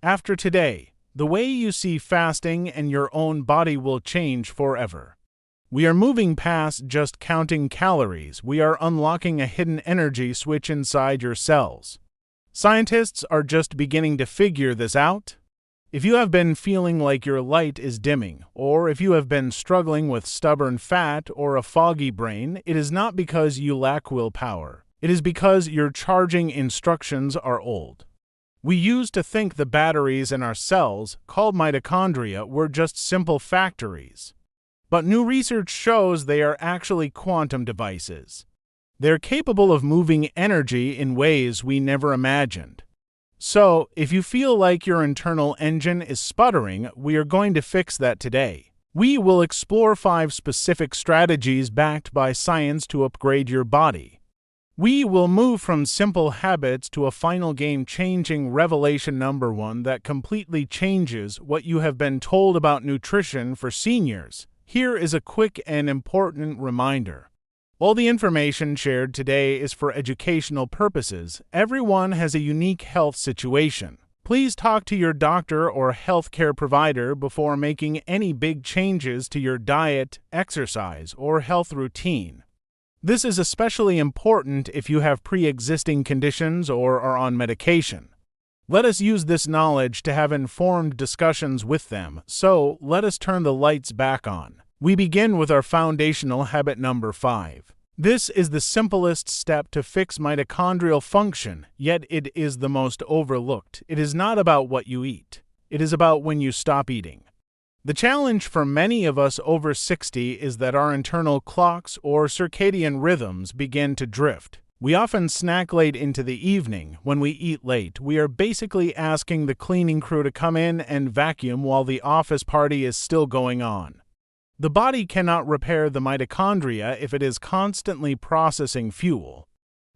After today, the way you see fasting and your own body will change forever. We are moving past just counting calories. We are unlocking a hidden energy switch inside your cells. Scientists are just beginning to figure this out. If you have been feeling like your light is dimming, or if you have been struggling with stubborn fat or a foggy brain, it is not because you lack willpower. It is because your charging instructions are old. We used to think the batteries in our cells, called mitochondria, were just simple factories. But new research shows they are actually quantum devices. They're capable of moving energy in ways we never imagined. So, if you feel like your internal engine is sputtering, we are going to fix that today. We will explore 5 specific strategies backed by science to upgrade your body. We will move from simple habits to a final game-changing revelation number 1 that completely changes what you have been told about nutrition for seniors. Here is a quick and important reminder. All the information shared today is for educational purposes. Everyone has a unique health situation. Please talk to your doctor or healthcare provider before making any big changes to your diet, exercise, or health routine. This is especially important if you have pre-existing conditions or are on medication. Let us use this knowledge to have informed discussions with them, so let us turn the lights back on. We begin with our foundational habit number 5. This is the simplest step to fix mitochondrial function, yet it is the most overlooked. It is not about what you eat. It is about when you stop eating. The challenge for many of us over 60 is that our internal clocks or circadian rhythms begin to drift. We often snack late into the evening. When we eat late, we are basically asking the cleaning crew to come in and vacuum while the office party is still going on. The body cannot repair the mitochondria if it is constantly processing fuel.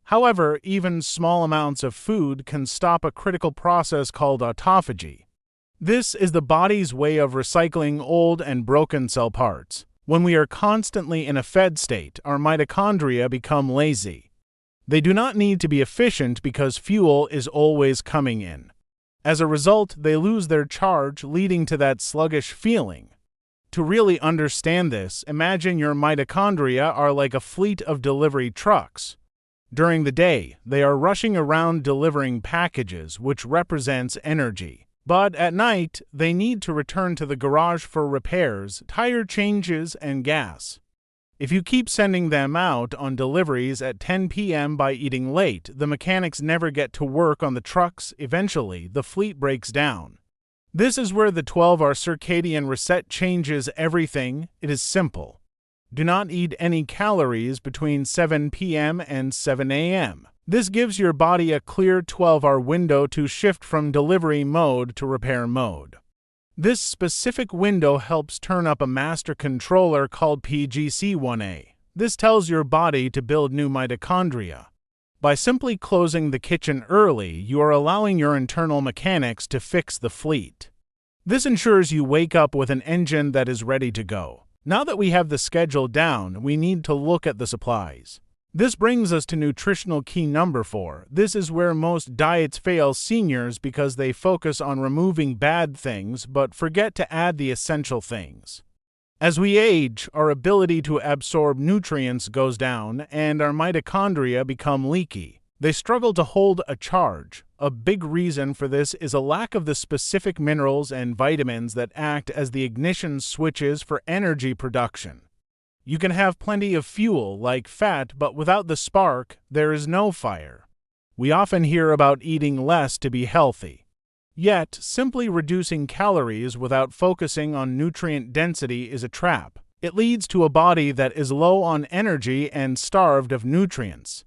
However, even small amounts of food can stop a critical process called autophagy. This is the body's way of recycling old and broken cell parts. When we are constantly in a fed state, our mitochondria become lazy. They do not need to be efficient because fuel is always coming in. As a result, they lose their charge, leading to that sluggish feeling. To really understand this, imagine your mitochondria are like a fleet of delivery trucks. During the day, they are rushing around delivering packages, which represents energy. But at night, they need to return to the garage for repairs, tire changes, and gas. If you keep sending them out on deliveries at 10 p.m. by eating late, the mechanics never get to work on the trucks. Eventually, the fleet breaks down. This is where the 12-hour Circadian Reset changes everything. It is simple. Do not eat any calories between 7 p.m. and 7 a.m. This gives your body a clear 12-hour window to shift from delivery mode to repair mode. This specific window helps turn up a master controller called PGC1A. This tells your body to build new mitochondria. By simply closing the kitchen early, you are allowing your internal mechanics to fix the fleet. This ensures you wake up with an engine that is ready to go. Now that we have the schedule down, we need to look at the supplies. This brings us to nutritional key number 4. This is where most diets fail seniors because they focus on removing bad things but forget to add the essential things. As we age, our ability to absorb nutrients goes down and our mitochondria become leaky. They struggle to hold a charge. A big reason for this is a lack of the specific minerals and vitamins that act as the ignition switches for energy production. You can have plenty of fuel, like fat, but without the spark, there is no fire. We often hear about eating less to be healthy. Yet, simply reducing calories without focusing on nutrient density is a trap. It leads to a body that is low on energy and starved of nutrients.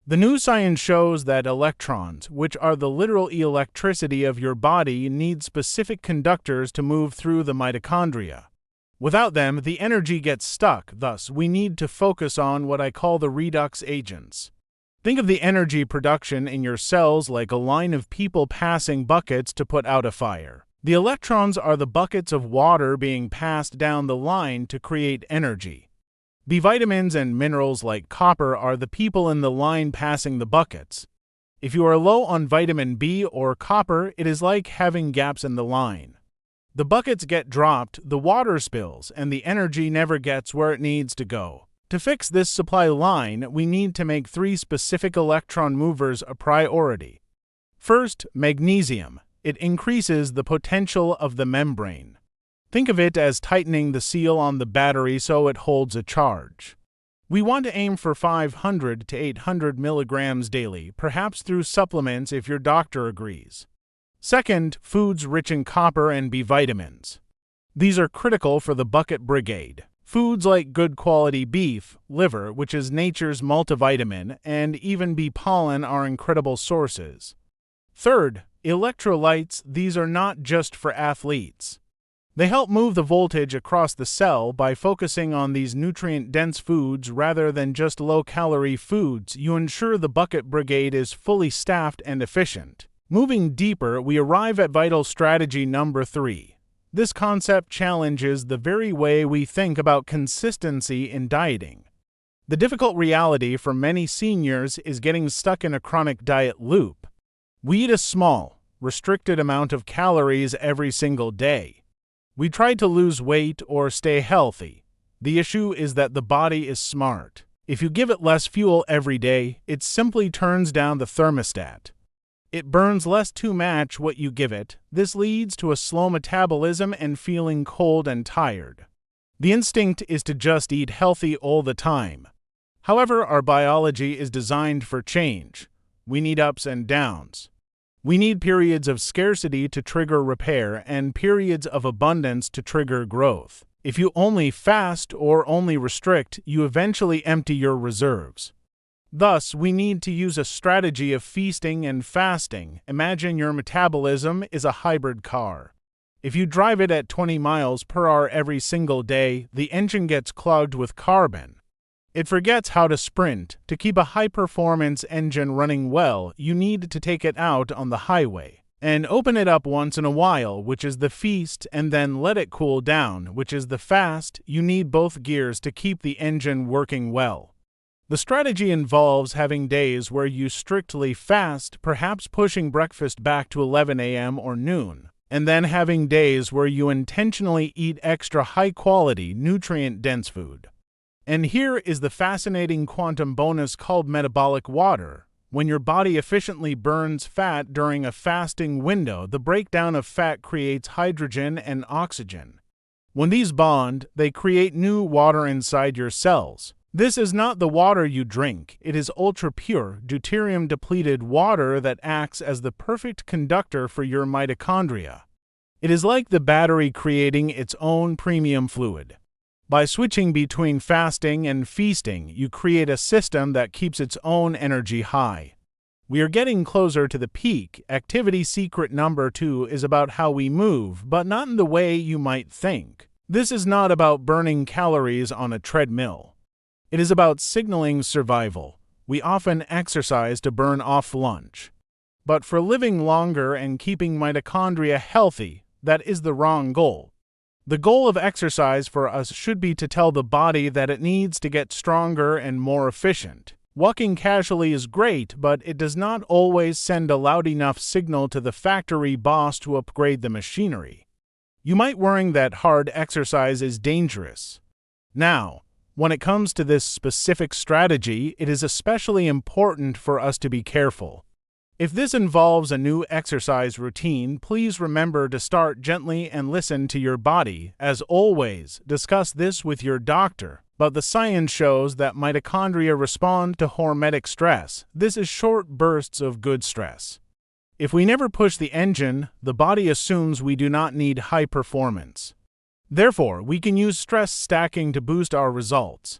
The new science shows that electrons, which are the literal electricity of your body, need specific conductors to move through the mitochondria. Without them, the energy gets stuck, thus we need to focus on what I call the redox agents. Think of the energy production in your cells like a line of people passing buckets to put out a fire. The electrons are the buckets of water being passed down the line to create energy. The vitamins and minerals like copper are the people in the line passing the buckets. If you are low on vitamin B or copper, it is like having gaps in the line. The buckets get dropped, the water spills, and the energy never gets where it needs to go. To fix this supply line, we need to make 3 specific electron movers a priority. First, magnesium. It increases the potential of the membrane. Think of it as tightening the seal on the battery so it holds a charge. We want to aim for 500 to 800 milligrams daily, perhaps through supplements if your doctor agrees. Second, foods rich in copper and B vitamins. These are critical for the bucket brigade. Foods like good quality beef, liver, which is nature's multivitamin, and even bee pollen are incredible sources. Third, electrolytes. These are not just for athletes. They help move the voltage across the cell by focusing on these nutrient-dense foods rather than just low-calorie foods. You ensure the bucket brigade is fully staffed and efficient. Moving deeper, we arrive at vital strategy number 3. This concept challenges the very way we think about consistency in dieting. The difficult reality for many seniors is getting stuck in a chronic diet loop. We eat a small, restricted amount of calories every single day. We try to lose weight or stay healthy. The issue is that the body is smart. If you give it less fuel every day, it simply turns down the thermostat. It burns less to match what you give it. This leads to a slow metabolism and feeling cold and tired. The instinct is to just eat healthy all the time. However, our biology is designed for change. We need ups and downs. We need periods of scarcity to trigger repair and periods of abundance to trigger growth. If you only fast or only restrict, you eventually empty your reserves. Thus, we need to use a strategy of feasting and fasting. Imagine your metabolism is a hybrid car. If you drive it at 20 miles per hour every single day, the engine gets clogged with carbon. It forgets how to sprint. To keep a high-performance engine running well, you need to take it out on the highway and open it up once in a while, which is the feast, and then let it cool down, which is the fast. You need both gears to keep the engine working well. The strategy involves having days where you strictly fast, perhaps pushing breakfast back to 11 a.m. or noon, and then having days where you intentionally eat extra high-quality, nutrient-dense food. And here is the fascinating quantum bonus called metabolic water. When your body efficiently burns fat during a fasting window, the breakdown of fat creates hydrogen and oxygen. When these bond, they create new water inside your cells. This is not the water you drink. It is ultra-pure, deuterium-depleted water that acts as the perfect conductor for your mitochondria. It is like the battery creating its own premium fluid. By switching between fasting and feasting, you create a system that keeps its own energy high. We are getting closer to the peak. Activity secret number 2 is about how we move, but not in the way you might think. This is not about burning calories on a treadmill. It is about signaling survival. We often exercise to burn off lunch. But for living longer and keeping mitochondria healthy, that is the wrong goal. The goal of exercise for us should be to tell the body that it needs to get stronger and more efficient. Walking casually is great, but it does not always send a loud enough signal to the factory boss to upgrade the machinery. You might worry that hard exercise is dangerous. Now, when it comes to this specific strategy, it is especially important for us to be careful. If this involves a new exercise routine, please remember to start gently and listen to your body. As always, discuss this with your doctor. But the science shows that mitochondria respond to hormetic stress. This is short bursts of good stress. If we never push the engine, the body assumes we do not need high performance. Therefore, we can use stress stacking to boost our results.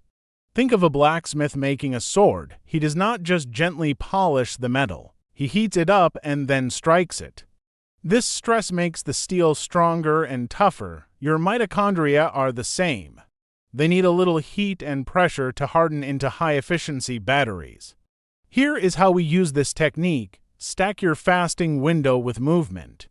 Think of a blacksmith making a sword. He does not just gently polish the metal. He heats it up and then strikes it. This stress makes the steel stronger and tougher. Your mitochondria are the same. They need a little heat and pressure to harden into high-efficiency batteries. Here is how we use this technique. Stack your fasting window with movement.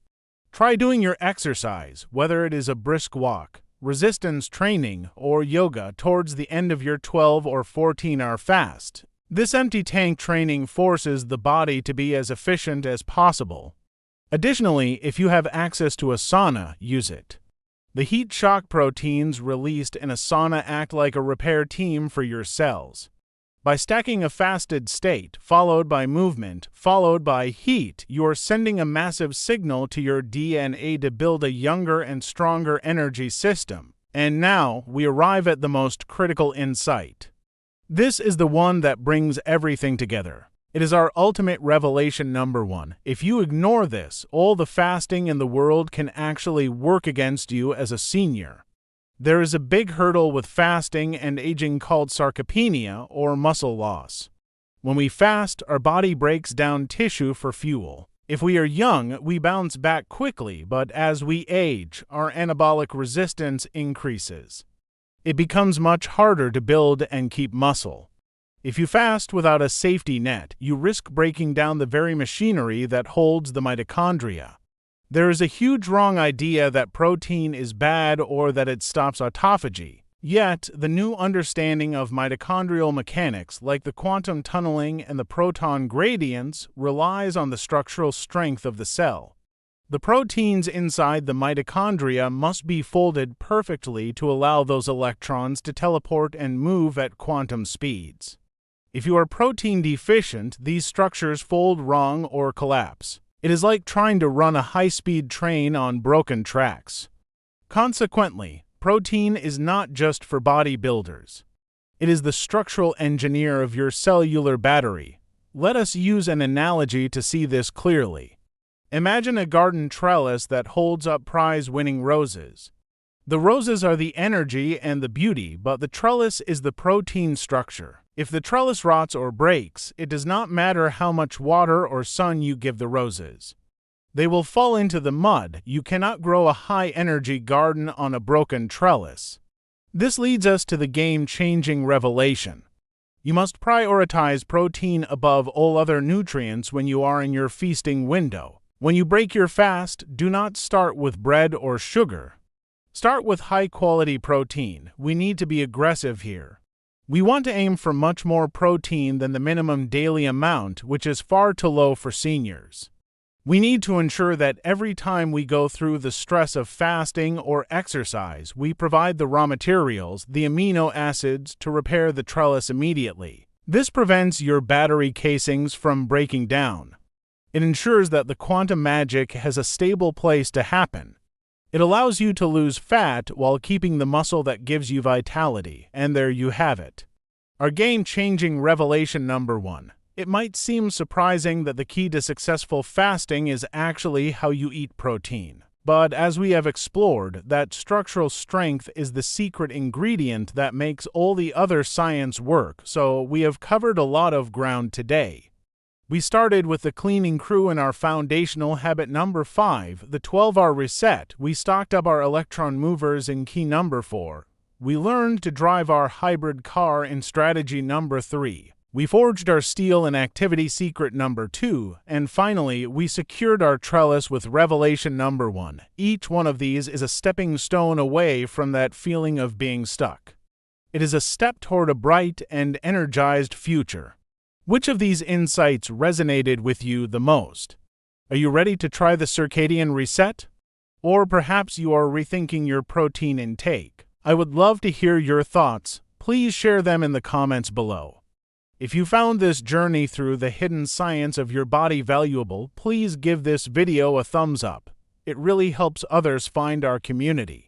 Try doing your exercise, whether it is a brisk walk, resistance training, or yoga, towards the end of your 12 or 14-hour fast. This empty tank training forces the body to be as efficient as possible. Additionally, if you have access to a sauna, use it. The heat shock proteins released in a sauna act like a repair team for your cells. By stacking a fasted state, followed by movement, followed by heat, you are sending a massive signal to your DNA to build a younger and stronger energy system. And now, we arrive at the most critical insight. This is the one that brings everything together. It is our ultimate revelation number 1. If you ignore this, all the fasting in the world can actually work against you as a senior. There is a big hurdle with fasting and aging called sarcopenia, or muscle loss. When we fast, our body breaks down tissue for fuel. If we are young, we bounce back quickly, but as we age, our anabolic resistance increases. It becomes much harder to build and keep muscle. If you fast without a safety net, you risk breaking down the very machinery that holds the mitochondria. There is a huge wrong idea that protein is bad or that it stops autophagy. Yet, the new understanding of mitochondrial mechanics, like the quantum tunneling and the proton gradients, relies on the structural strength of the cell. The proteins inside the mitochondria must be folded perfectly to allow those electrons to teleport and move at quantum speeds. If you are protein deficient, these structures fold wrong or collapse. It is like trying to run a high-speed train on broken tracks. Consequently, protein is not just for bodybuilders. It is the structural engineer of your cellular battery. Let us use an analogy to see this clearly. Imagine a garden trellis that holds up prize-winning roses. The roses are the energy and the beauty, but the trellis is the protein structure. If the trellis rots or breaks, it does not matter how much water or sun you give the roses. They will fall into the mud. You cannot grow a high-energy garden on a broken trellis. This leads us to the game-changing revelation. You must prioritize protein above all other nutrients when you are in your feasting window. When you break your fast, do not start with bread or sugar. Start with high-quality protein. We need to be aggressive here. We want to aim for much more protein than the minimum daily amount, which is far too low for seniors. We need to ensure that every time we go through the stress of fasting or exercise, we provide the raw materials, the amino acids, to repair the trellis immediately. This prevents your battery casings from breaking down. It ensures that the quantum magic has a stable place to happen. It allows you to lose fat while keeping the muscle that gives you vitality, and there you have it. Our game-changing revelation number 1. It might seem surprising that the key to successful fasting is actually how you eat protein. But as we have explored, that structural strength is the secret ingredient that makes all the other science work, so we have covered a lot of ground today. We started with the cleaning crew in our foundational habit number 5, the 12-hour reset. We stocked up our electron movers in key number 4. We learned to drive our hybrid car in strategy number 3. We forged our steel in activity secret number 2. And finally, we secured our trellis with revelation number 1. Each one of these is a stepping stone away from that feeling of being stuck. It is a step toward a bright and energized future. Which of these insights resonated with you the most? Are you ready to try the Circadian Reset? Or perhaps you are rethinking your protein intake. I would love to hear your thoughts. Please share them in the comments below. If you found this journey through the hidden science of your body valuable, please give this video a thumbs up. It really helps others find our community.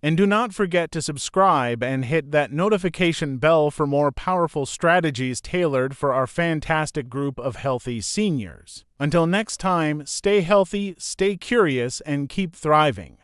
And do not forget to subscribe and hit that notification bell for more powerful strategies tailored for our fantastic group of healthy seniors. Until next time, stay healthy, stay curious, and keep thriving.